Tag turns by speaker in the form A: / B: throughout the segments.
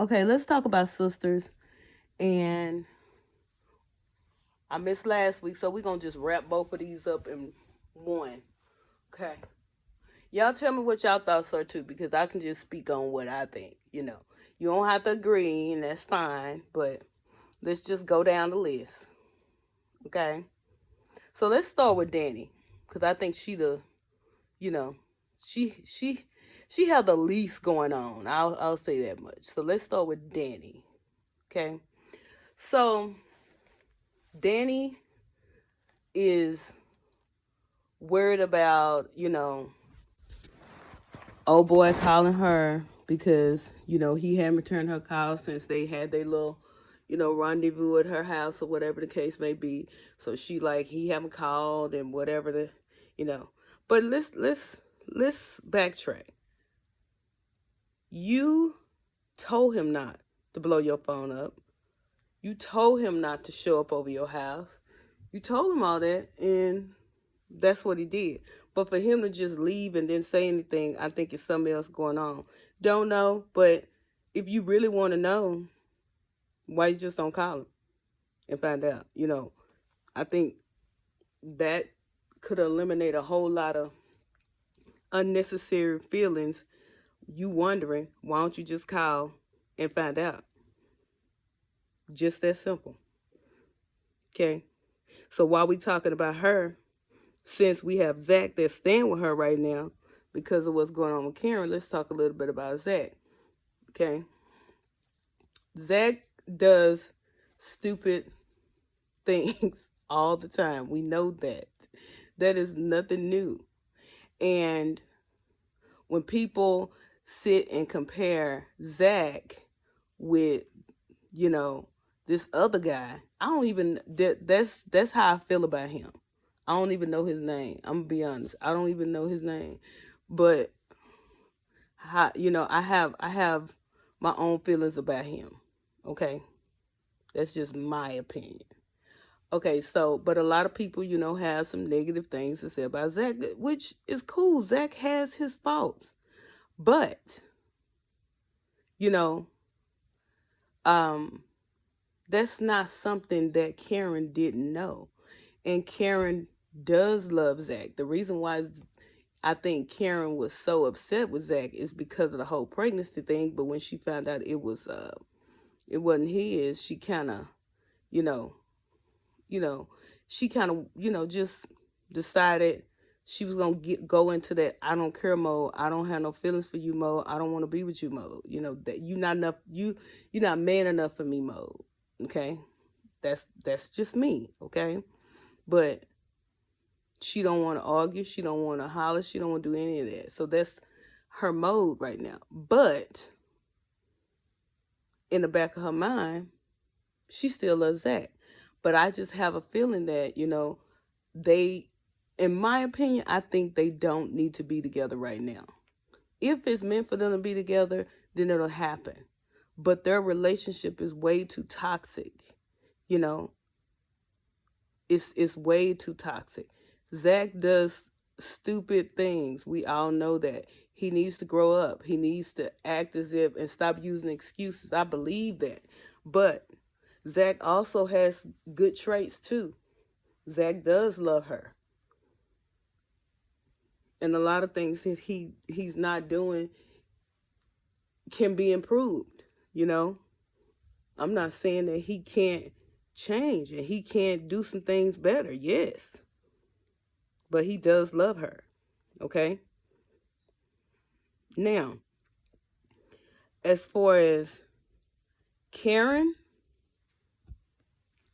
A: Okay, let's talk about sisters. And I missed last week, so we're going to just wrap both of these up in one. Okay. Y'all tell me what y'all thoughts are too, because I can just speak on what I think. You don't have to agree, and that's fine, but let's just go down the list. Okay. So let's start with Danni, because I think you know, she she she had the least going on. I'll say that much. So let's start with Danni. Okay. So Danni is worried about, old boy calling her because, he hadn't returned her call since they had their little, rendezvous at her house or whatever the case may be. So she like he haven't called and whatever you know. But let's backtrack. You told him not to blow your phone up. You told him not to show up over your house. You told him all that, and that's what he did. But for him to just leave and then say anything, I think it's something else going on. Don't know, but if you really want to know, why you just don't call him and find out? I think that could eliminate a whole lot of unnecessary feelings. You wondering, why don't you just call and find out? Just that simple. Okay. So while we talking about her, since we have Zach that's staying with her right now because of what's going on with Karen, let's talk a little bit about Zach. Okay. Zach does stupid things all the time. We know that. That is nothing new. And when people sit and compare Zach with, you know, this other guy, I don't even that's how I feel about him. I don't even know his name. I'm gonna be honest. I don't even know his name. But I have my own feelings about him. Okay? That's just my opinion. Okay, so but a lot of people, have some negative things to say about Zach, which is cool. Zach has his faults. But, you know, um, that's not something that Karen didn't know. And Karen does love Zach. The reason why I think Karen was so upset with Zach is because of the whole pregnancy thing. But when she found out it wasn't his, she kind of, you know, you know, she kind of, just decided she was gonna go into that I don't care mode. I don't have no feelings for you mode. I don't want to be with you mode. That you not enough. You're not man enough for me mode. Okay, that's just me. Okay, but she don't want to argue. She don't want to holler. She don't want to do any of that. So that's her mode right now. But in the back of her mind, she still loves Zach. But I just have a feeling that they, in my opinion, I think they don't need to be together right now. If it's meant for them to be together, then it'll happen. But their relationship is way too toxic. You know, it's way too toxic. Zach does stupid things. We all know that. He needs to grow up. He needs to act as if and stop using excuses. I believe that. But Zach also has good traits too. Zach does love her. And a lot of things that he's not doing can be improved, you know. I'm not saying that he can't change and he can't do some things better. Yes. But he does love her. Okay? Now, as far as Karen,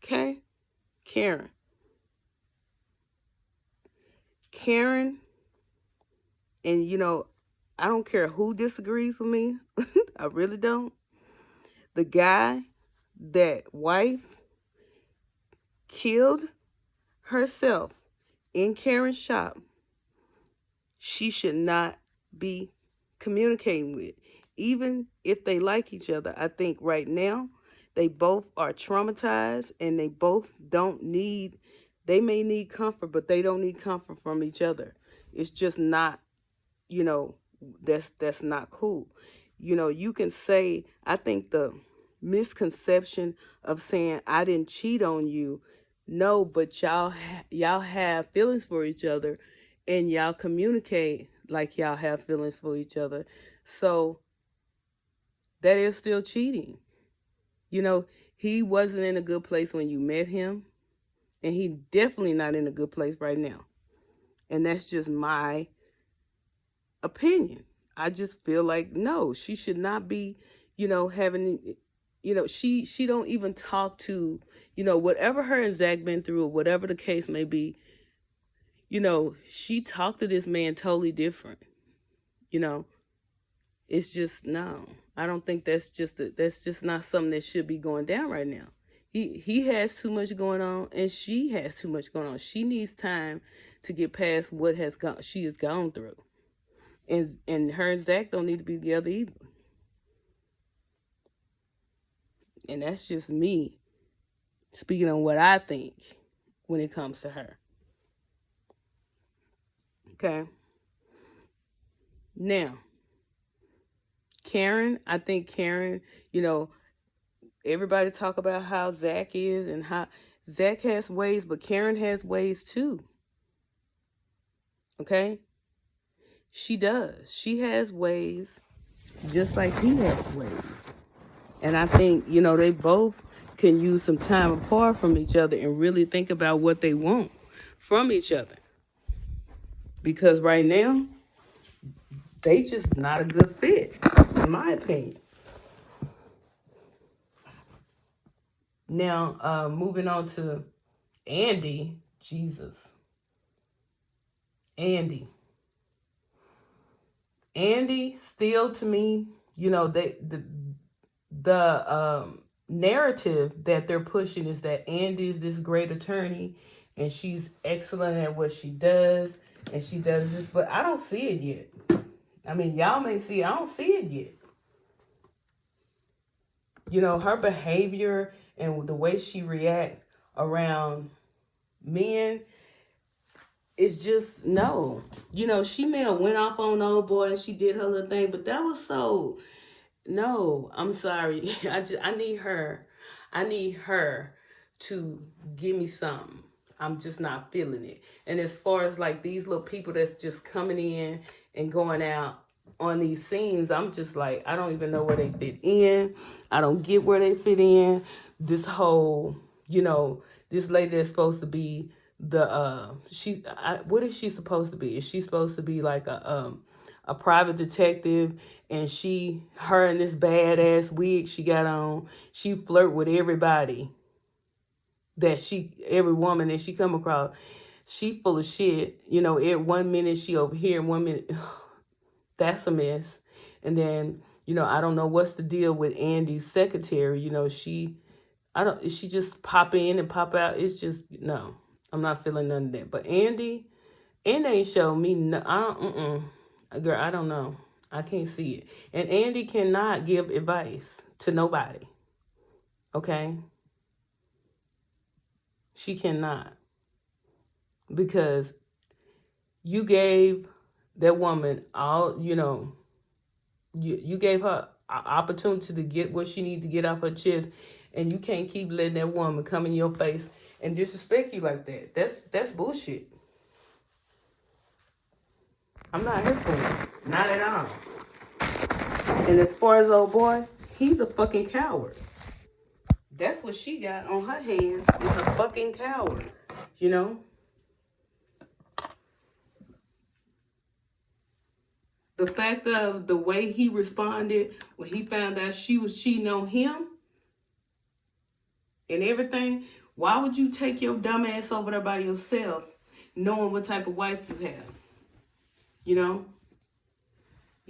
A: okay? Karen. Karen, and I don't care who disagrees with me. I really don't. The guy, that wife killed herself in Karen's shop, she should not be communicating with. Even if they like each other, I think right now they both are traumatized and they both don't need, they may need comfort, but they don't need comfort from each other. It's just not, you know, that's not cool. you can say, I think the misconception of saying I didn't cheat on you, no, but y'all have feelings for each other, and y'all communicate like y'all have feelings for each other. So that is still cheating. You know, he wasn't in a good place when you met him, and he definitely not in a good place right now. And that's just my opinion. I just feel like no, she should not be, having, she don't even talk to, whatever her and Zach been through, or whatever the case may be. She talked to this man totally different. You know, it's just no. I don't think that's just not something that should be going down right now. He has too much going on, and she has too much going on. She needs time to get past what she has gone through. And her and Zach don't need to be together either. And that's just me speaking on what I think when it comes to her. Okay. Now, Karen, I think Karen, you know, everybody talk about how Zach is and how Zach has ways, but Karen has ways too. Okay? She does. She has ways just like he has ways. And I think, they both can use some time apart from each other and really think about what they want from each other. Because right now, they just not a good fit, in my opinion. Now, moving on to Andi. Jesus. Andi. Andi, still to me, the narrative that they're pushing is that Andi is this great attorney and she's excellent at what she does and she does this, but I don't see it yet. I mean, y'all may see it. I don't see it yet. Her behavior and the way she reacts around men is just no. She may have went off on old boy and she did her little thing, but that was so no. I'm sorry. I need her. I need her to give me something. I'm just not feeling it. And as far as like these little people that's just coming in and going out on these scenes, I'm just like, I don't even know where they fit in. I don't get where they fit in. This whole, this lady that's supposed to be what is she supposed to be? Is she supposed to be like a private detective, and her and this badass wig she got on, she flirt with everybody every woman that she come across. She full of shit. Every 1 minute she over here, 1 minute, that's a mess. And then, I don't know what's the deal with Andi's secretary. She just pop in and pop out. It's just, no, I'm not feeling none of that. But Andi ain't show me, girl, I don't know. I can't see it. And Andi cannot give advice to nobody. Okay? She cannot. Because you gave that woman all, you gave her an opportunity to get what she needs to get off her chest, and you can't keep letting that woman come in your face and disrespect you like that. That's bullshit. I'm not here for it. Not at all. And as far as old boy, he's a fucking coward. That's what she got on her hands, is a fucking coward. The fact of the way he responded when he found out she was cheating on him and everything, why would you take your dumb ass over there by yourself knowing what type of wife you have? You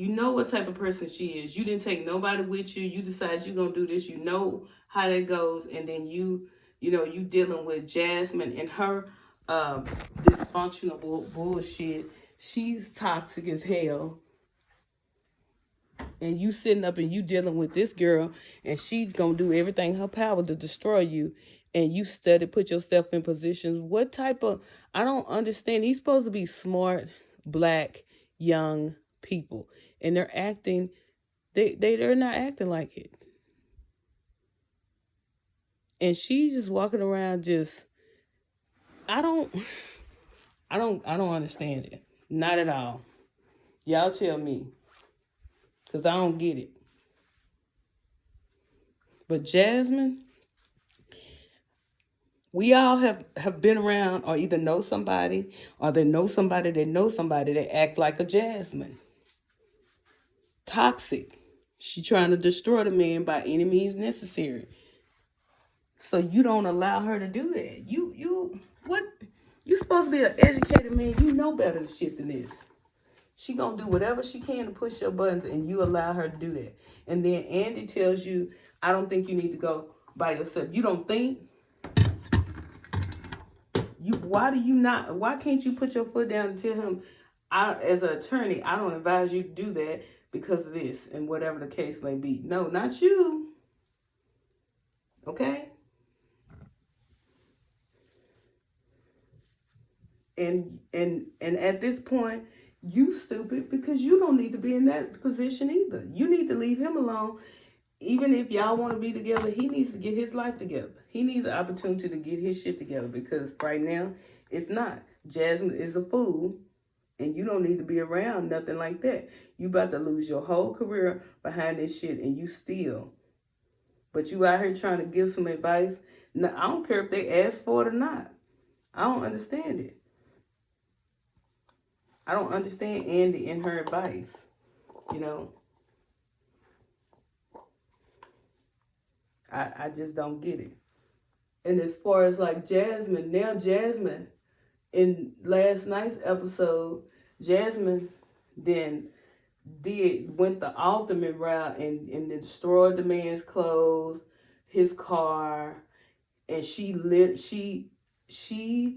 A: know what type of person she is. You didn't take nobody with you. You decided you're going to do this. You know how that goes. And then you dealing with Jasmine and her dysfunctional bullshit. She's toxic as hell. And you sitting up and you dealing with this girl, and she's going to do everything in her power to destroy you. And you put yourself in positions. What type of, I don't understand. He's supposed to be smart, black, young people. And they're acting They're not acting like it. And she's just walking around just I don't I don't understand it. Not at all. Y'all tell me. Cause I don't get it. But Jasmine, we all have been around or either know somebody or they know somebody that knows somebody that act like a Jasmine. Toxic. She trying to destroy the man by any means necessary. So you don't allow her to do that. What? You supposed to be an educated man. You know better shit than this. She gonna do whatever she can to push your buttons, and you allow her to do that. And then Andi tells you, "I don't think you need to go by yourself." You don't think you? Why do you not? Why can't you put your foot down and tell him, as an attorney, I don't advise you to do that because of this and whatever the case may be. No, not you. Okay. And at this point, you stupid because you don't need to be in that position either. You need to leave him alone. Even if y'all want to be together, he needs to get his life together. He needs an opportunity to get his shit together because right now it's not. Jasmine is a fool, and you don't need to be around nothing like that. You about to lose your whole career behind this shit, and you still. But you out here trying to give some advice. Now, I don't care if they ask for it or not. I don't understand it. I don't understand Andi and her advice. You know, I just don't get it. And as far as like Jasmine, now Jasmine, in last night's episode, Jasmine then went the ultimate route and destroyed the man's clothes, his car, and she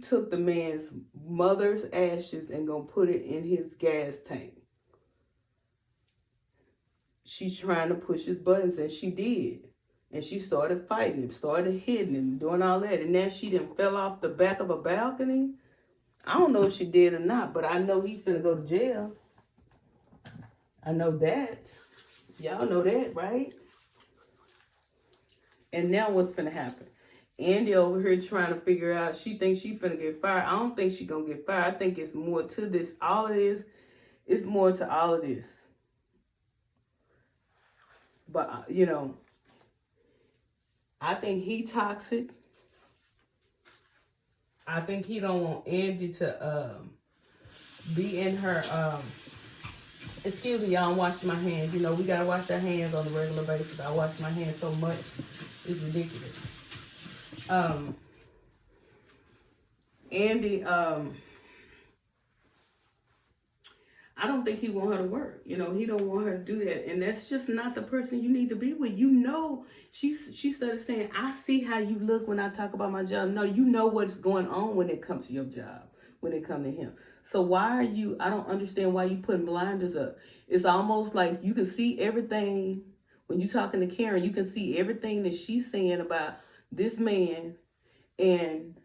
A: took the man's mother's ashes and gonna put it in his gas tank. She's trying to push his buttons, and she did. And she started fighting him, started hitting him, doing all that. And then she done fell off the back of a balcony. I don't know if she did or not, but I know he finna go to jail. I know that. Y'all know that, right? And now what's finna happen? Andi over here trying to figure out, she thinks she finna get fired. I don't think she gonna get fired. I think it's more to this. All of this, it's more to all of this. But, you know, I think he toxic. I think he don't want Andi to be in her excuse me, y'all, I'm washing my hands. You know, we gotta wash our hands on a regular basis. I wash my hands so much, it's ridiculous. Andi, I don't think he want her to work. You know, he don't want her to do that. And that's just not the person you need to be with. You know, she started saying, I see how you look when I talk about my job. No, you know what's going on when it comes to your job, when it comes to him. So why are you, I don't understand why you putting blinders up. It's almost like you can see everything, when you talking to Karen, you can see everything that she's saying about this man and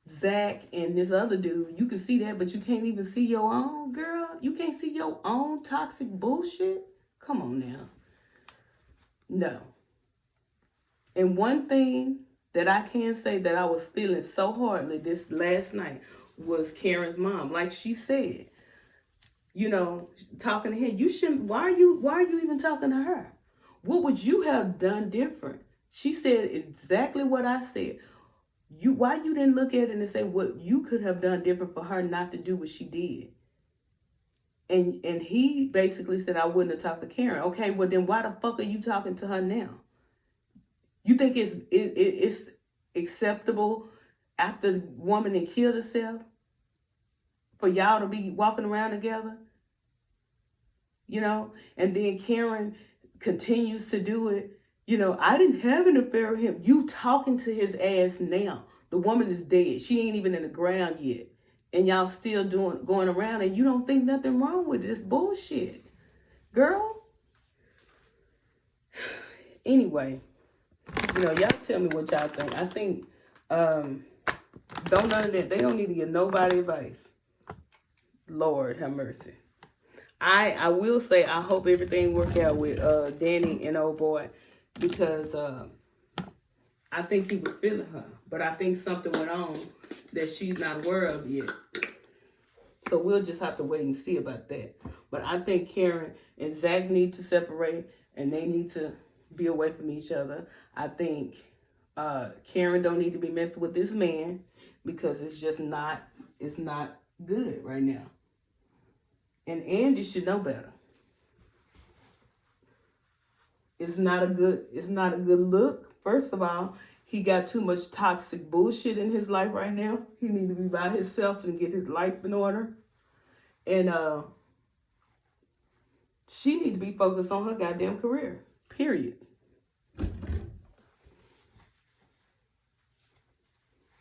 A: Zach and this other dude. You can see that, but you can't even see your own, girl. You can't see your own toxic bullshit. Come on now. No. And one thing that I can say that I was feeling so hardly this last night was Karen's mom. Like she said, you know, talking to him, you shouldn't, why are you even talking to her? What would you have done different? She said exactly what I said. Why you didn't look at it and say what you could have done different for her not to do what she did? And he basically said, I wouldn't have talked to Karen. Okay, well then why the fuck are you talking to her now? You think it's acceptable after the woman had killed herself for y'all to be walking around together? You know, and then Karen continues to do it. You know, I didn't have an affair with him. You talking to his ass now. The woman is dead. She ain't even in the ground yet. And y'all still going around and you don't think nothing wrong with this bullshit. Girl. Anyway, you know, y'all tell me what y'all think. I think don't none of that. They don't need to get nobody advice. Lord have mercy. I will say I hope everything work out with Danni and old boy, because I think he was feeling her, but I think something went on that she's not aware of yet. So we'll just have to wait and see about that. But I think Karen and Zach need to separate, and they need to be away from each other. I think Karen don't need to be messing with this man, because it's not good right now. And Andi should know better. It's not a good look. First of all, he got too much toxic bullshit in his life right now. He need to be by himself and get his life in order. And she need to be focused on her goddamn career. Period.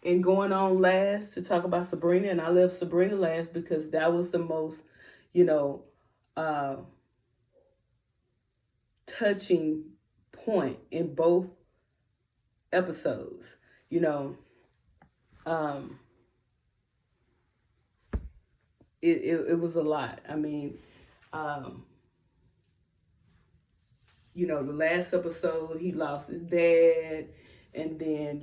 A: And going on last to talk about Sabrina, and I left Sabrina last because that was the most, touching point in both episodes. It was a lot. I mean, the last episode he lost his dad, and then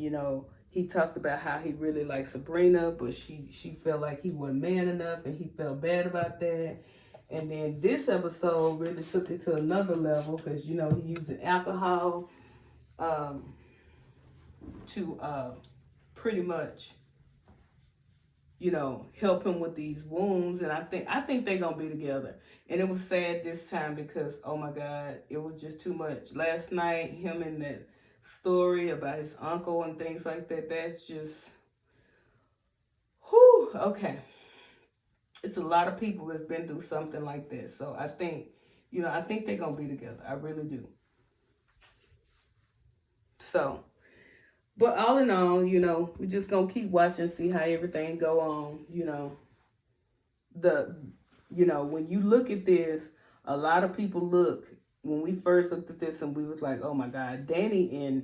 A: he talked about how he really liked Sabrina, but she felt like he wasn't man enough, and he felt bad about that. And then this episode really took it to another level, because he using alcohol to pretty much help him with these wounds. And I think they're gonna be together. And it was sad this time because, oh my God, it was just too much. Last night, him and that story about his uncle and things like that, that's just, whew, okay. It's a lot of people that's been through something like that. So I think they're gonna be together. I really do. So, but all in all, we're just gonna keep watching, see how everything go on. When you look at this, a lot of people when we first looked at this, and we was like, oh my God, Danni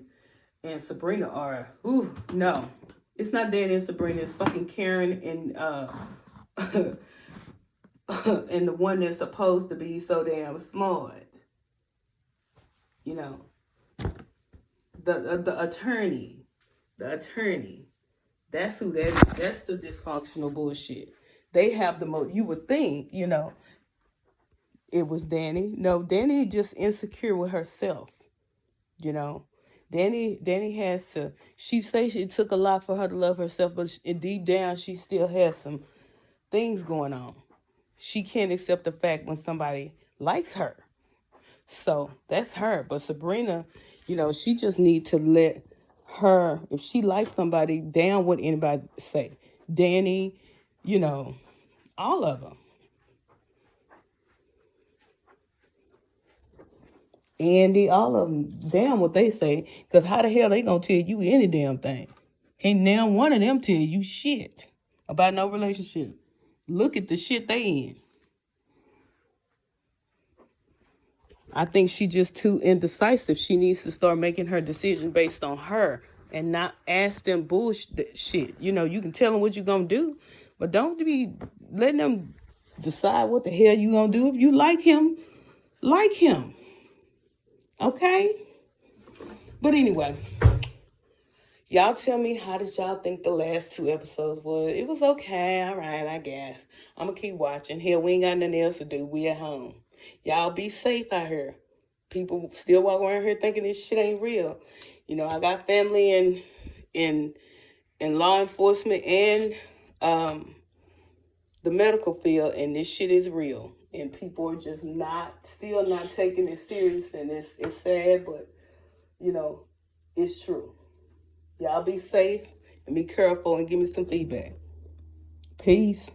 A: and Sabrina are, no. It's not Danni and Sabrina, it's fucking Karen and and the one that's supposed to be so damn smart. The attorney. The attorney. That's who that is. That's the dysfunctional bullshit. They have the most, you would think, it was Danni. No, Danni just insecure with herself. Danni has to, she says it took a lot for her to love herself, but deep down she still has some things going on. She can't accept the fact when somebody likes her. So that's her. But Sabrina, she just need to let her, if she likes somebody, down what anybody say. Danni, all of them. Andi, all of them, damn what they say. Because how the hell they gonna tell you any damn thing? Can't now one of them tell you shit about no relationship. Look at the shit they in. I think she just too indecisive. She needs to start making her decision based on her and not ask them bullshit shit. You can tell them what you're gonna do, but don't be letting them decide what the hell you gonna do. If you like him, like him. Okay? But anyway, y'all tell me, how did y'all think the last 2 episodes was? It was okay, all right, I guess. I'm gonna keep watching. Hell, we ain't got nothing else to do. We at home. Y'all be safe out here. People still walk around here thinking this shit ain't real. I got family in law enforcement and the medical field, and this shit is real. And people are just still not taking it serious, and it's sad, but it's true. Y'all be safe and be careful and give me some feedback. Peace.